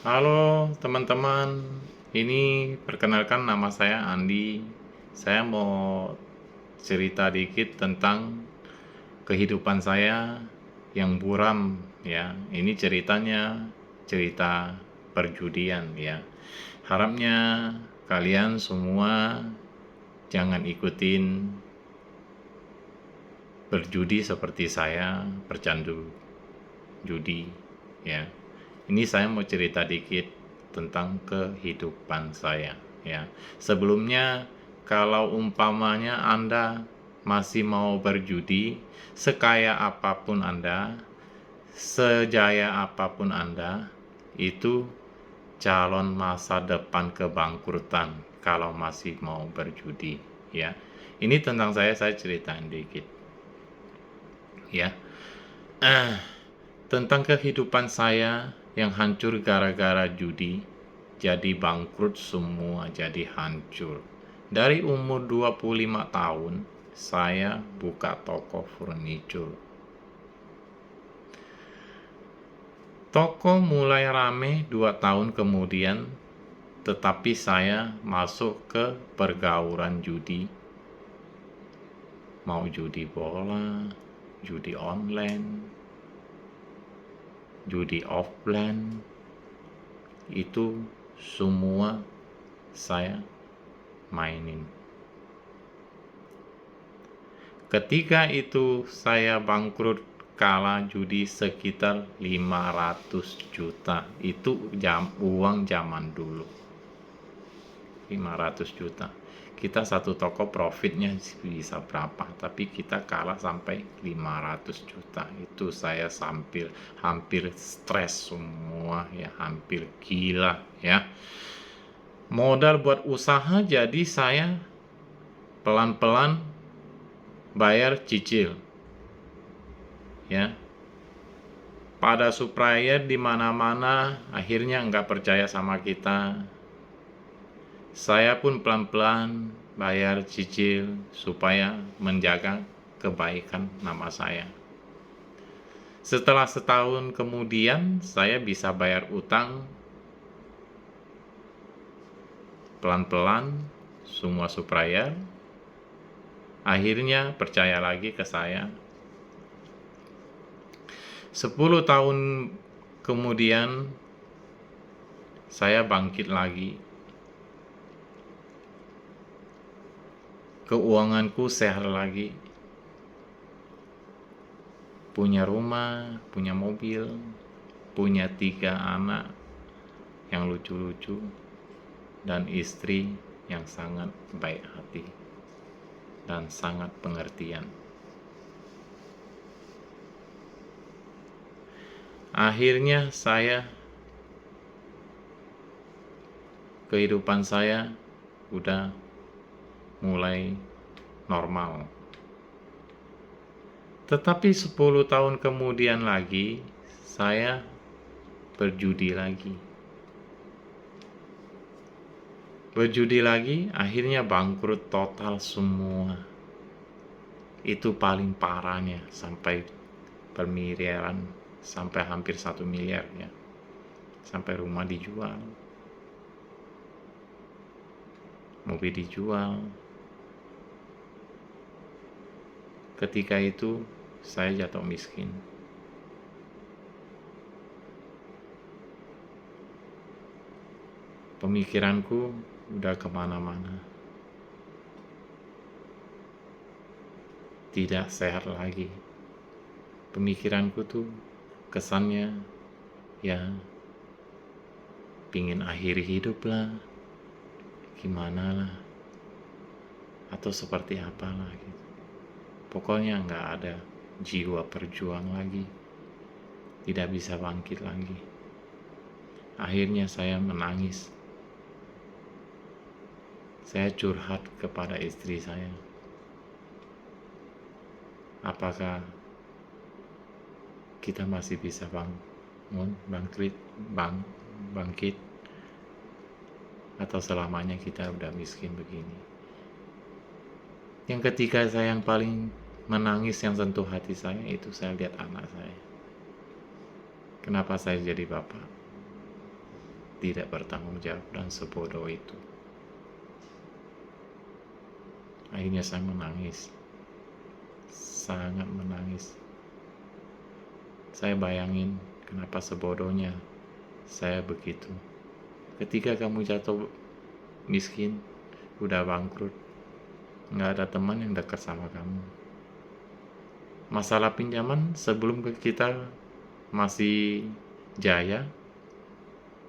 Halo teman-teman, ini perkenalkan nama saya Andi. Saya mau cerita dikit tentang kehidupan saya yang buram ya. Ini ceritanya cerita perjudian ya. Harapnya kalian semua jangan ikutin berjudi seperti saya, bercandu judi ya. Ini saya mau cerita dikit tentang kehidupan saya ya. Sebelumnya kalau umpamanya Anda masih mau berjudi, sekaya apapun Anda, sejaya apapun Anda, itu calon masa depan kebangkrutan kalau masih mau berjudi ya. Ini tentang saya ceritain dikit ya. Tentang kehidupan saya yang hancur gara-gara judi, jadi bangkrut semua, jadi hancur. Dari umur 25 tahun, saya buka toko furniture. Toko mulai rame 2 tahun kemudian, tetapi saya masuk ke pergaulan judi. Mau judi bola, judi online, judi offline, itu semua saya mainin. Ketika itu saya bangkrut kala judi sekitar 500 juta. Itu uang zaman dulu. 500 juta. Kita satu toko profitnya bisa berapa, tapi kita kalah sampai 500 juta. Itu saya hampir stres semua ya, hampir gila ya. Modal buat usaha, jadi saya pelan-pelan bayar cicil ya. Pada supplier di mana-mana akhirnya nggak percaya sama kita. Saya pun pelan-pelan bayar cicil supaya menjaga kebaikan nama saya. Setelah setahun kemudian saya bisa bayar utang pelan-pelan semua supplier. Akhirnya percaya lagi ke saya. 10 tahun kemudian saya bangkit lagi. Keuanganku sehat lagi. Punya rumah, punya mobil, punya 3 anak yang lucu-lucu, dan istri yang sangat baik hati dan sangat pengertian. Akhirnya kehidupan saya udah mulai normal. Tetapi 10 tahun kemudian lagi saya berjudi lagi. Akhirnya bangkrut total semua. Itu paling parahnya, sampai bermiliaran, sampai hampir 1 miliar ya. Sampai rumah dijual, mobil dijual. Ketika itu saya jatuh miskin. Pemikiranku udah kemana-mana. Tidak sehat lagi. Pemikiranku tuh kesannya ya pingin akhiri hidup lah, gimana lah, atau seperti apalah gitu. Pokoknya nggak ada jiwa perjuang lagi, tidak bisa bangkit lagi. Akhirnya saya menangis. Saya curhat kepada istri saya. Apakah kita masih bisa bangkit, atau selamanya kita udah miskin begini? Yang ketiga saya yang paling menangis, yang sentuh hati saya, itu saya lihat anak saya. Kenapa saya jadi bapak? tidak bertanggung jawab dan sebodoh itu. Akhirnya saya menangis, sangat menangis. Saya bayangin kenapa sebodohnya saya begitu. Ketika kamu jatuh miskin, udah bangkrut, nggak ada teman yang dekat sama kamu. Masalah pinjaman sebelum kita masih jaya,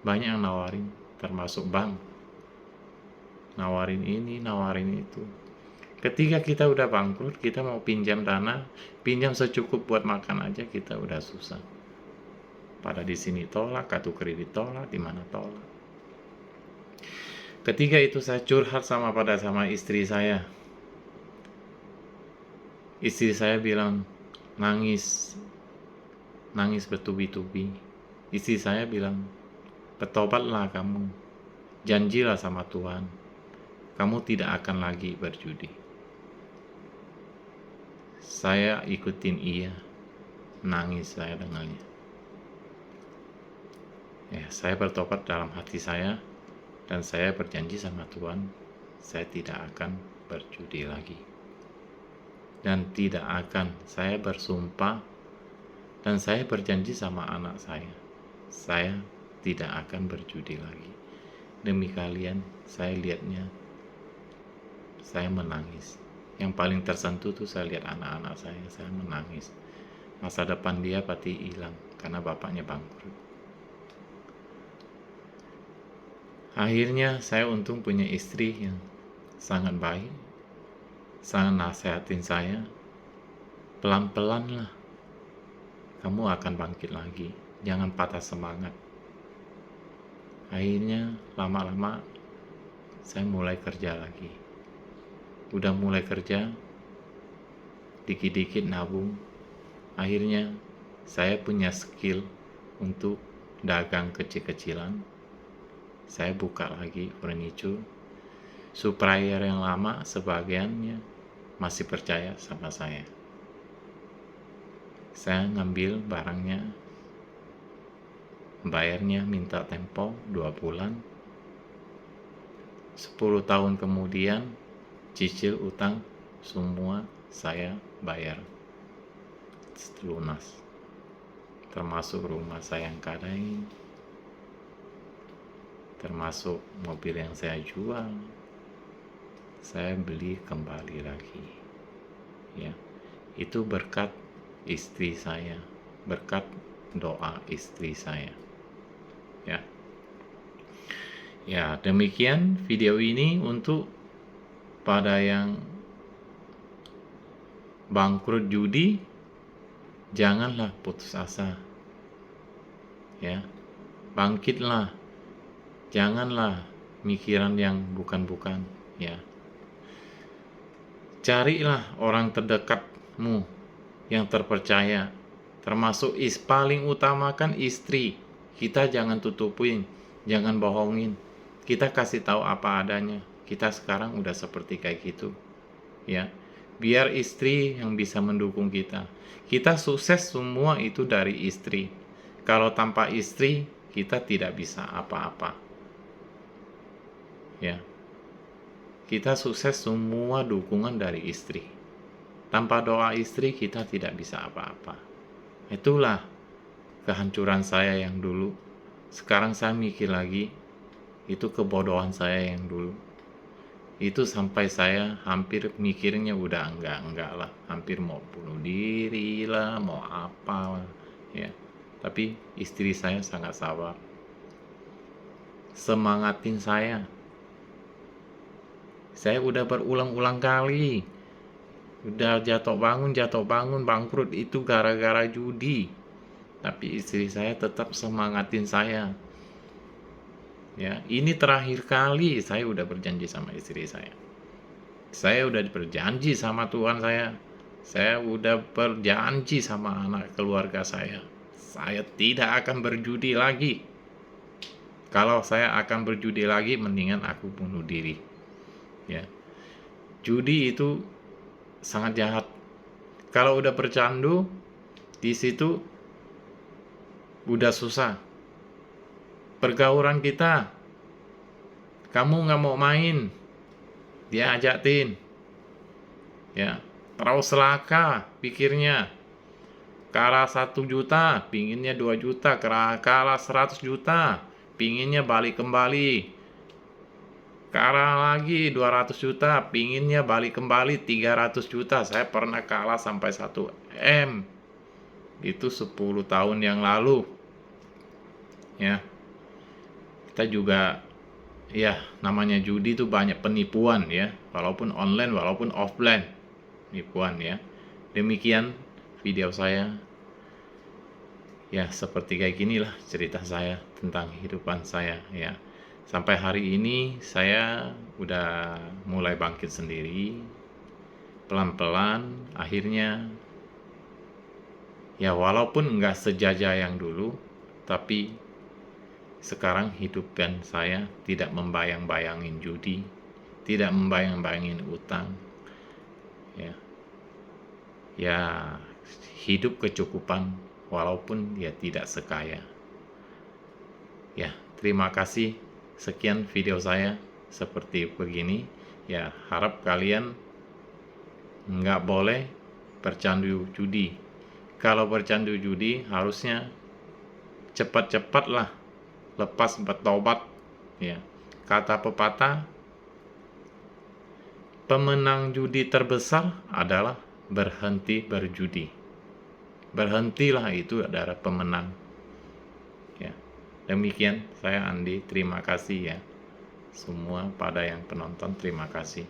banyak yang nawarin, termasuk bank. Nawarin ini, nawarin itu. Ketika kita udah bangkrut, kita mau pinjam dana, pinjam secukup buat makan aja kita udah susah. Pada di sini tolak, kartu kredit tolak, di mana tolak. Ketika itu saya curhat sama istri saya. Istri saya bilang, nangis bertubi-tubi. Istri saya bilang, bertobatlah kamu, janjilah sama Tuhan, kamu tidak akan lagi berjudi. Saya ikutin iya, nangis saya dengannya. Ya, saya bertobat dalam hati saya, dan saya berjanji sama Tuhan, saya tidak akan berjudi lagi. Dan tidak akan, saya bersumpah, dan saya berjanji sama anak saya tidak akan berjudi lagi. Demi kalian, saya lihatnya, saya menangis. Yang paling tersentuh tuh saya lihat anak-anak saya menangis. Masa depan dia pasti hilang, karena bapaknya bangkrut. Akhirnya saya untung punya istri yang sangat baik, sangat nasihatin saya, pelan-pelan lah, kamu akan bangkit lagi, jangan patah semangat. Akhirnya lama-lama saya mulai kerja lagi. Udah mulai kerja, dikit-dikit nabung. Akhirnya saya punya skill untuk dagang kecil-kecilan. Saya buka lagi furniture. Supplier yang lama sebagiannya masih percaya sama saya. Saya ngambil barangnya, bayarnya minta tempo 2 bulan. 10 tahun kemudian cicil utang semua saya bayar lunas, termasuk rumah saya yang kadang, termasuk mobil yang saya jual, saya beli kembali lagi. Ya, itu berkat istri saya, berkat doa istri saya. Ya, demikian video ini untuk pada yang bangkrut judi, janganlah putus asa. Ya, bangkitlah. Janganlah mikiran yang bukan-bukan, ya. Carilah orang terdekatmu yang terpercaya, termasuk paling utamakan istri. Kita jangan tutupin, jangan bohongin. Kita kasih tahu apa adanya. Kita sekarang udah seperti kayak gitu, ya. Biar istri yang bisa mendukung kita. Kita sukses semua itu dari istri. Kalau tanpa istri, kita tidak bisa apa-apa. Ya. Kita sukses semua dukungan dari istri. Tanpa doa istri, kita tidak bisa apa-apa. Itulah kehancuran saya yang dulu. Sekarang saya mikir lagi, itu kebodohan saya yang dulu. Itu sampai saya hampir mikirnya udah enggak lah, hampir mau bunuh diri lah, mau apa lah, ya. Tapi istri saya sangat sabar, semangatin saya. Saya udah berulang-ulang kali, udah jatuh bangun, bangkrut itu gara-gara judi. Tapi istri saya tetap semangatin saya. Ya, ini terakhir kali saya udah berjanji sama istri saya. Saya udah berjanji sama Tuhan saya. Saya udah berjanji sama anak keluarga saya. Saya tidak akan berjudi lagi. Kalau saya akan berjudi lagi, mendingan aku bunuh diri. Ya. Judi itu sangat jahat. Kalau udah bercandu, di situ udah susah. pergaulan kita. Kamu nggak mau main, dia ajakin. Ya, terlalu selaka pikirnya. Kalah 1 juta, pinginnya 2 juta, kalah 100 juta, pinginnya balik kembali. Kalah lagi 200 juta, pinginnya balik kembali 300 juta. Saya pernah kalah sampai 1 M. Itu 10 tahun yang lalu. Ya. Kita juga, ya, namanya judi itu banyak penipuan ya, walaupun online walaupun offline. Penipuan ya. Demikian video saya. Ya, seperti kayak ginilah cerita saya tentang kehidupan saya ya. Sampai hari ini saya udah mulai bangkit sendiri. Pelan-pelan akhirnya ya, walaupun nggak sejajah yang dulu, tapi sekarang hidup dan saya tidak membayang-bayangin judi, tidak membayang-bayangin utang. Ya, hidup kecukupan walaupun dia tidak sekaya. Ya, terima kasih. Sekian video saya seperti begini. Ya, harap kalian nggak boleh bercandu judi. Kalau bercandu judi harusnya cepat-cepatlah lepas bertobat. Ya, kata pepatah, pemenang judi terbesar adalah berhenti berjudi. Berhentilah, itu adalah pemenang. Ya, demikian saya Andi. Terima kasih ya semua pada yang penonton. Terima kasih.